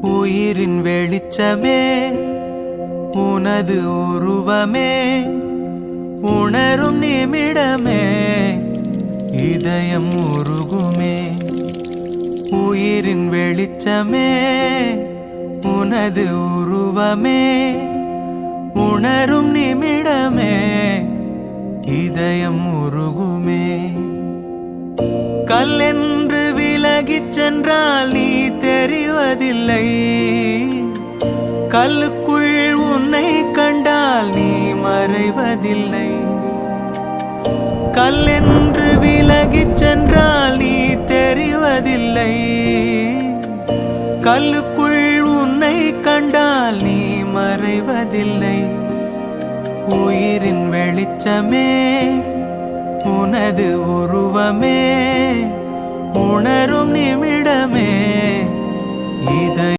உயிரின் வெளிச்சமே உனது உருவமே உணரும் நிமிடமே இதயம் உருகுமே. உயிரின் வெளிச்சமே உனது உருவமே உணரும் நிமிடமே இதயம் உருகுமே. கல்லென்று விலகிச் சென்றால் நீ தெரிவதில்லை, கல்லுக்குள் உன்னை கண்டால் நீ மறைவதில்லை. கல்லென்று விலகிச் சென்றால் நீ தெரிவதில்லை, கல்லுக்குள் உன்னை கண்டால் நீ மறைவதில்லை. உயிரின் வெளிச்சமே உனது உருவமே உணரும் நிமிடமே இதை